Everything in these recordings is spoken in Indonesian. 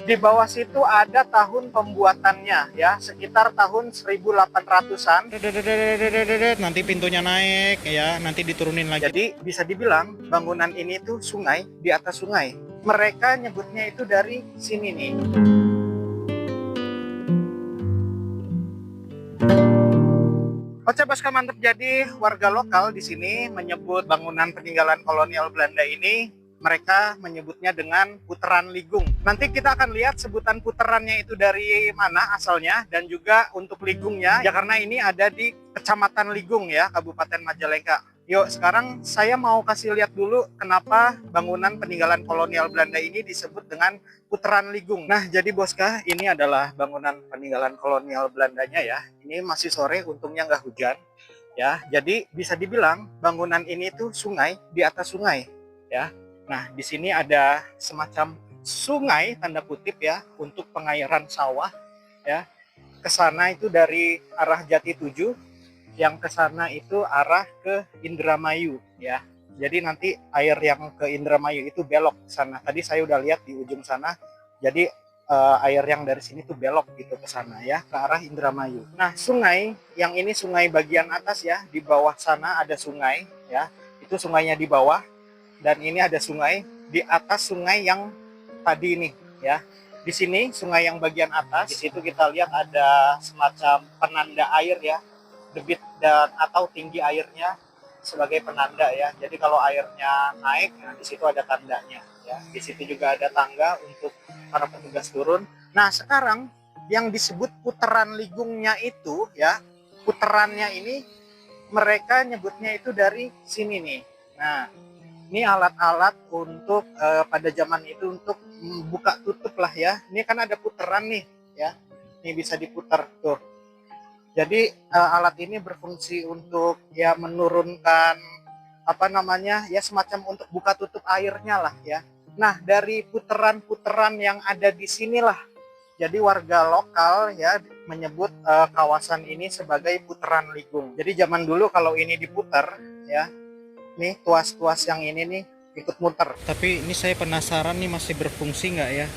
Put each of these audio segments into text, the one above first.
Di bawah situ ada tahun pembuatannya ya, sekitar tahun 1800-an. Nanti pintunya naik ya, nanti diturunin lagi. Jadi bisa dibilang bangunan ini tuh sungai di atas sungai. Mereka nyebutnya itu dari sini nih. Oke Bosca, mantap. Jadi warga lokal di sini menyebut bangunan peninggalan kolonial Belanda ini, mereka menyebutnya dengan Putaran Ligung. Nanti kita akan lihat sebutan putarannya itu dari mana asalnya, dan juga untuk ligungnya ya, karena ini ada di Kecamatan Ligung ya, Kabupaten Majalengka. Yuk, sekarang saya mau kasih lihat dulu kenapa bangunan peninggalan kolonial Belanda ini disebut dengan Putaran Ligung. Nah, jadi Bosca, ini adalah bangunan peninggalan kolonial Belandanya ya. Ini masih sore, untungnya nggak hujan ya. Jadi bisa dibilang bangunan ini tuh sungai di atas sungai ya. Nah, di sini ada semacam sungai tanda kutip ya untuk pengairan sawah ya. Kesana itu dari arah Jati 7, yang ke sana itu arah ke Indramayu ya. Jadi nanti air yang ke Indramayu itu belok ke sana. Tadi saya udah lihat di ujung sana. Jadi air yang dari sini tuh belok gitu ke sana ya, ke arah Indramayu. Nah, sungai yang ini sungai bagian atas ya, di bawah sana ada sungai ya. Itu sungainya di bawah, dan ini ada sungai di atas sungai yang tadi ini ya. Di sini sungai yang bagian atas, di situ kita lihat ada semacam penanda air ya, debit dan atau tinggi airnya sebagai penanda ya. Jadi kalau airnya naik, nah di situ ada tandanya ya. Di situ juga ada tangga untuk para petugas turun. Nah, sekarang yang disebut Putaran Ligungnya itu ya, putarannya ini mereka nyebutnya itu dari sini nih. Nah, ini alat-alat untuk pada zaman itu untuk buka tutup lah ya. Ini kan ada putaran nih ya. Ini bisa diputar tuh. Jadi alat ini berfungsi untuk ya menurunkan apa namanya ya, semacam untuk buka tutup airnya lah ya. Nah, dari putaran-putaran yang ada di sinilah, jadi warga lokal ya menyebut kawasan ini sebagai Putaran Ligung. Jadi zaman dulu kalau ini diputar ya, nih tuas-tuas yang ini nih ikut muter. Tapi ini saya penasaran nih, masih berfungsi nggak ya?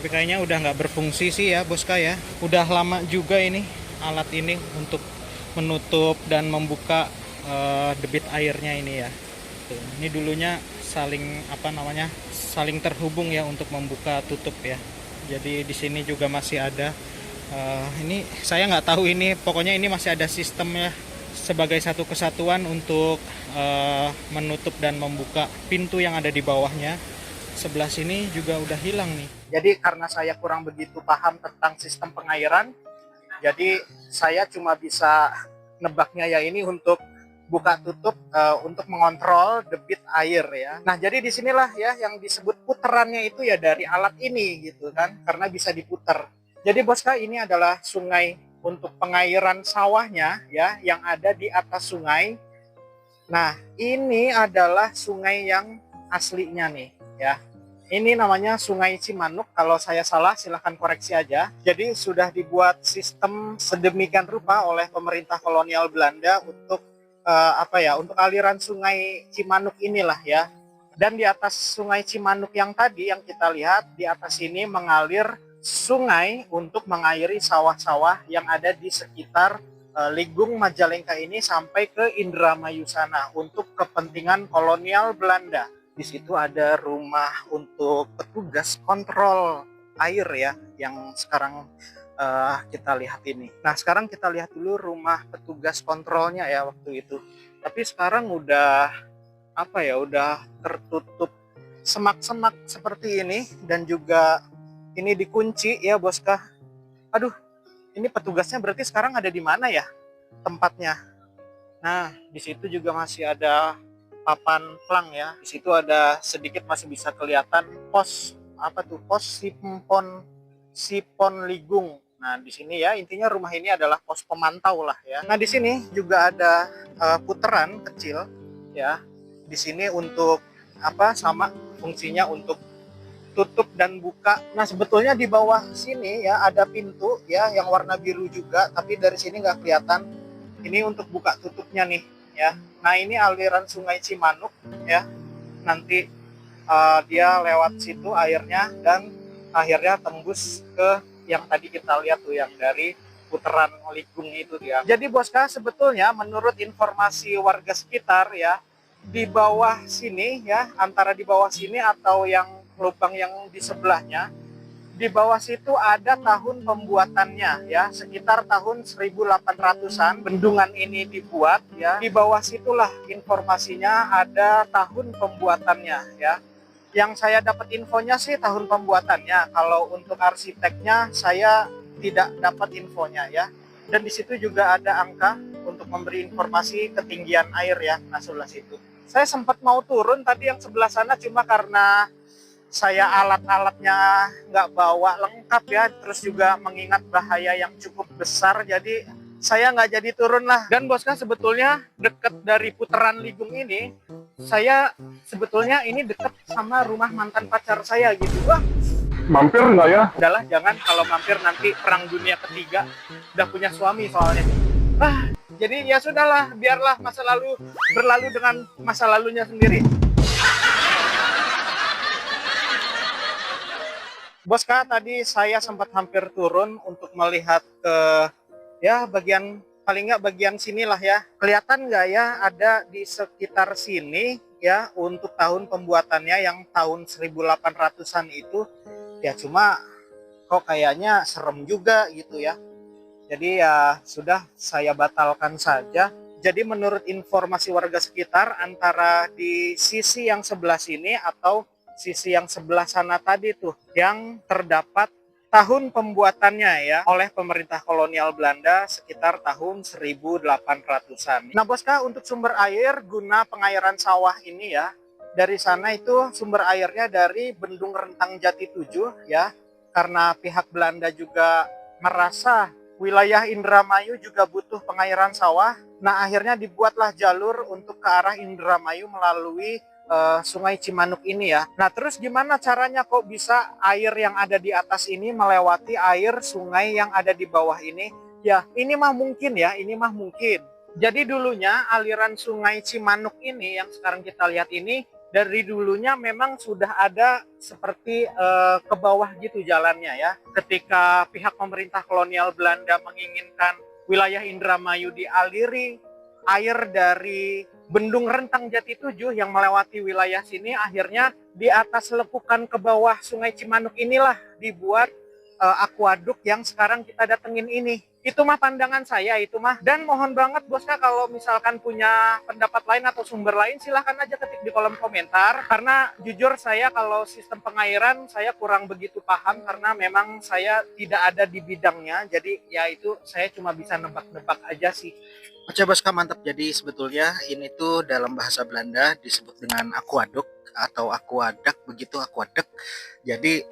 Tapi kayaknya udah nggak berfungsi sih ya Bosca ya. Udah lama juga ini alat ini untuk menutup dan membuka debit airnya ini ya. Tuh, ini dulunya saling apa namanya, saling terhubung ya untuk membuka tutup ya. Jadi di sini juga masih ada. Ini saya nggak tahu ini, pokoknya ini masih ada sistem ya, sebagai satu kesatuan untuk menutup dan membuka pintu yang ada di bawahnya. Sebelah sini juga udah hilang nih. Jadi karena saya kurang begitu paham tentang sistem pengairan, jadi saya cuma bisa nebaknya ya, ini untuk buka tutup untuk mengontrol debit air ya. Nah, jadi disinilah ya yang disebut putarannya itu ya dari alat ini gitu kan, karena bisa diputar. Jadi Bosca, ini adalah sungai untuk pengairan sawahnya ya, yang ada di atas sungai. Nah, ini adalah sungai yang aslinya nih ya. Ini namanya Sungai Cimanuk. Kalau saya salah silahkan koreksi aja. Jadi sudah dibuat sistem sedemikian rupa oleh pemerintah kolonial Belanda untuk untuk aliran Sungai Cimanuk inilah ya. Dan di atas Sungai Cimanuk yang tadi yang kita lihat, di atas ini mengalir sungai untuk mengairi sawah-sawah yang ada di sekitar Ligung Majalengka ini sampai ke Indramayu sana untuk kepentingan kolonial Belanda. Di situ ada rumah untuk petugas kontrol air ya, yang sekarang kita lihat ini. Nah, sekarang kita lihat dulu rumah petugas kontrolnya ya waktu itu. Tapi sekarang udah udah tertutup semak-semak seperti ini, dan juga ini dikunci ya Bosca. Aduh, ini petugasnya berarti sekarang ada di mana ya tempatnya? Nah, di situ juga masih ada papan plang ya. Di situ ada sedikit masih bisa kelihatan pos pos Sipon Ligung. Nah, di sini ya intinya rumah ini adalah pos pemantau lah ya. Nah, di sini juga ada putaran kecil ya. Di sini untuk sama fungsinya untuk tutup dan buka. Nah, sebetulnya di bawah sini ya ada pintu ya yang warna biru juga, tapi dari sini nggak kelihatan. Ini untuk buka tutupnya nih ya. Nah, ini aliran Sungai Cimanuk ya. Nanti dia lewat situ airnya, dan akhirnya tembus ke yang tadi kita lihat tuh, yang dari putaran ligung itu dia. Jadi Boska, sebetulnya menurut informasi warga sekitar ya, di bawah sini ya, antara di bawah sini atau yang lubang yang di sebelahnya, di bawah situ ada tahun pembuatannya ya, sekitar tahun 1800-an bendungan ini dibuat ya. Di bawah situlah informasinya ada tahun pembuatannya ya. Yang saya dapat infonya sih tahun pembuatannya. Kalau untuk arsiteknya saya tidak dapat infonya ya. Dan di situ juga ada angka untuk memberi informasi ketinggian air ya, nah sebelah situ. Saya sempat mau turun tadi yang sebelah sana, cuma karena saya alat-alatnya nggak bawa lengkap ya, terus juga mengingat bahaya yang cukup besar, jadi saya nggak jadi turun lah. Dan Boska, sebetulnya deket dari putaran ligung ini, saya sebetulnya ini deket sama rumah mantan pacar saya gitu. Wah, Mampir nggak ya? udahlah, jangan, kalau mampir nanti perang dunia ketiga, udah punya suami soalnya. Jadi ya sudahlah, biarlah masa lalu berlalu dengan masa lalunya sendiri. Boska, tadi saya sempat hampir turun untuk melihat ke ya bagian, paling nggak bagian sinilah ya. Kelihatan nggak ya ada di sekitar sini ya untuk tahun pembuatannya yang tahun 1800-an itu. Ya cuma kok kayaknya serem juga gitu ya. Jadi ya sudah, saya batalkan saja. Jadi menurut informasi warga sekitar, antara di sisi yang sebelah sini atau sisi yang sebelah sana tadi tuh yang terdapat tahun pembuatannya ya oleh pemerintah kolonial Belanda sekitar tahun 1800-an. Nah Boska, untuk sumber air guna pengairan sawah ini ya, dari sana itu sumber airnya dari Bendung Rentang Jati 7 ya, karena pihak Belanda juga merasa wilayah Indramayu juga butuh pengairan sawah. Nah akhirnya dibuatlah jalur untuk ke arah Indramayu melalui Sungai Cimanuk ini ya. Nah terus gimana caranya kok bisa air yang ada di atas ini melewati air sungai yang ada di bawah ini? Ya ini mah mungkin ya, ini mah mungkin. Jadi dulunya aliran Sungai Cimanuk ini yang sekarang kita lihat ini, dari dulunya memang sudah ada seperti ke bawah gitu jalannya ya. Ketika pihak pemerintah kolonial Belanda menginginkan wilayah Indramayu dialiri air dari Bendung Rentang Jati 7 yang melewati wilayah sini, akhirnya di atas lekukan ke bawah Sungai Cimanuk inilah dibuat akuaduk yang sekarang kita datengin ini. Itu mah pandangan saya itu mah. Dan mohon banget Boska, kalau misalkan punya pendapat lain atau sumber lain, silahkan aja ketik di kolom komentar. Karena jujur saya kalau sistem pengairan saya kurang begitu paham, karena memang saya tidak ada di bidangnya. Jadi ya itu saya cuma bisa nebak-nebak aja sih. Oke Boska, mantap. Jadi sebetulnya ini tuh dalam bahasa Belanda disebut dengan aquaduk atau aquadak, begitu, aquaduk. Jadi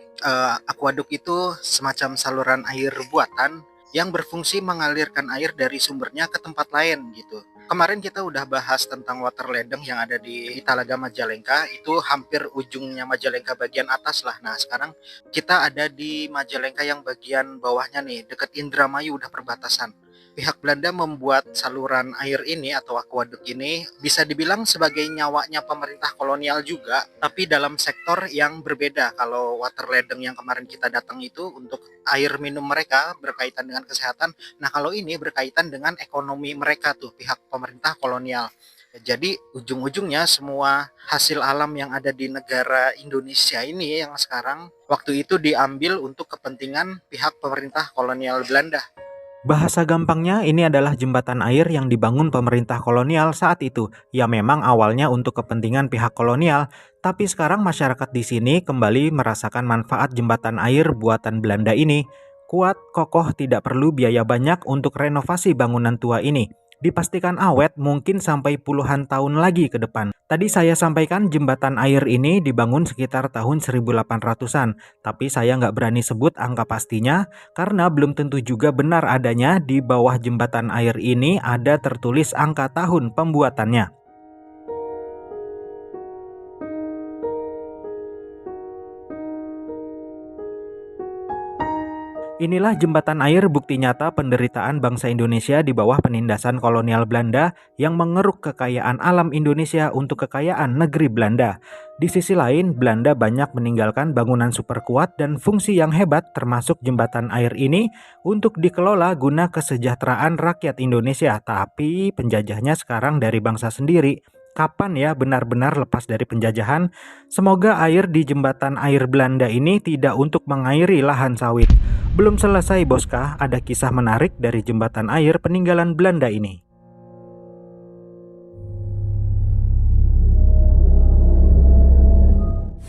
aquaduk itu semacam saluran air buatan yang berfungsi mengalirkan air dari sumbernya ke tempat lain gitu. Kemarin kita udah bahas tentang water ledeng yang ada di Talaga Majalengka, itu hampir ujungnya Majalengka bagian atas lah. Nah sekarang kita ada di Majalengka yang bagian bawahnya nih, dekat Indramayu, udah perbatasan. Pihak Belanda membuat saluran air ini atau aquaduk ini bisa dibilang sebagai nyawanya pemerintah kolonial juga, tapi dalam sektor yang berbeda. Kalau water ledeng yang kemarin kita datang itu untuk air minum mereka berkaitan dengan kesehatan. Nah kalau ini berkaitan dengan ekonomi mereka tuh, pihak pemerintah kolonial. Jadi ujung-ujungnya semua hasil alam yang ada di negara Indonesia ini yang sekarang waktu itu diambil untuk kepentingan pihak pemerintah kolonial Belanda. Bahasa gampangnya, ini adalah jembatan air yang dibangun pemerintah kolonial saat itu. Ya memang awalnya untuk kepentingan pihak kolonial, tapi sekarang masyarakat di sini kembali merasakan manfaat jembatan air buatan Belanda ini. Kuat, kokoh, tidak perlu biaya banyak untuk renovasi bangunan tua ini. Dipastikan awet mungkin sampai puluhan tahun lagi ke depan. Tadi saya sampaikan jembatan air ini dibangun sekitar tahun 1800-an, tapi saya nggak berani sebut angka pastinya karena belum tentu juga benar adanya di bawah jembatan air ini ada tertulis angka tahun pembuatannya. Inilah jembatan air bukti nyata penderitaan bangsa Indonesia di bawah penindasan kolonial Belanda yang mengeruk kekayaan alam Indonesia untuk kekayaan negeri Belanda. Di sisi lain, Belanda banyak meninggalkan bangunan super kuat dan fungsi yang hebat termasuk jembatan air ini untuk dikelola guna kesejahteraan rakyat Indonesia. Tapi penjajahnya sekarang dari bangsa sendiri. Kapan ya benar-benar lepas dari penjajahan? Semoga air di jembatan air Belanda ini tidak untuk mengairi lahan sawit. Belum selesai boskah, ada kisah menarik dari jembatan air peninggalan Belanda ini.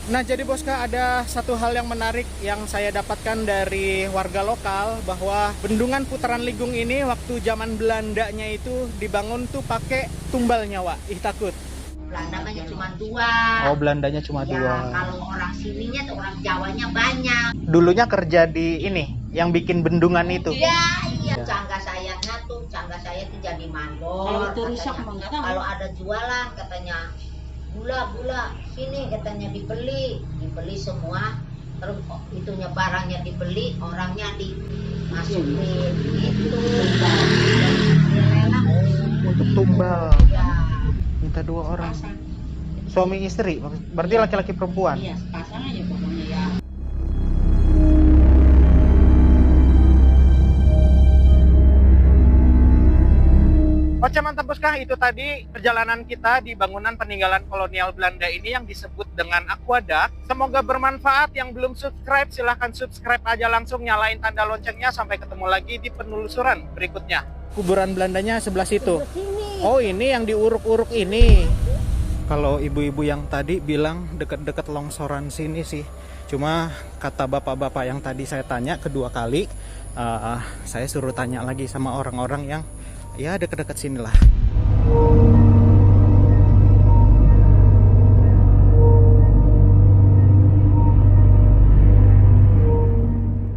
Nah jadi boska, ada satu hal yang menarik yang saya dapatkan dari warga lokal, bahwa bendungan Putaran Ligung ini waktu zaman Belandanya itu dibangun tuh pakai tumbal nyawa, ih takut. Belandanya cuma dua. Oh, Belandanya cuma Ya, dua. kalau orang sininya tuh orang Jawanya banyak. Dulunya kerja di ini, yang bikin bendungan itu. Iya. Cangga sayanya tuh jadi mandor. Kalau itu rusak katanya. mah nggak tahu. Kalau ada jualan katanya gula sini katanya dibeli semua, terus itunya barangnya dibeli, orangnya dimasukin gitu. Untuk tumbal. Ya. Minta 2 orang. Suami istri, berarti laki-laki perempuan. Iya, sepasang aja pokoknya ya. Oke mantap boskah, itu tadi perjalanan kita di bangunan peninggalan kolonial Belanda ini yang disebut dengan Aquaduct. Semoga bermanfaat. Yang belum subscribe silahkan subscribe aja, langsung nyalain tanda loncengnya. Sampai ketemu lagi di penelusuran berikutnya. Kuburan Belandanya sebelah situ. Oh ini yang diuruk-uruk ini. Kalau ibu-ibu yang tadi bilang deket-deket longsoran sini sih. Cuma kata bapak-bapak yang tadi saya tanya kedua kali, saya suruh tanya lagi sama orang-orang yang ya deket-deket sinilah.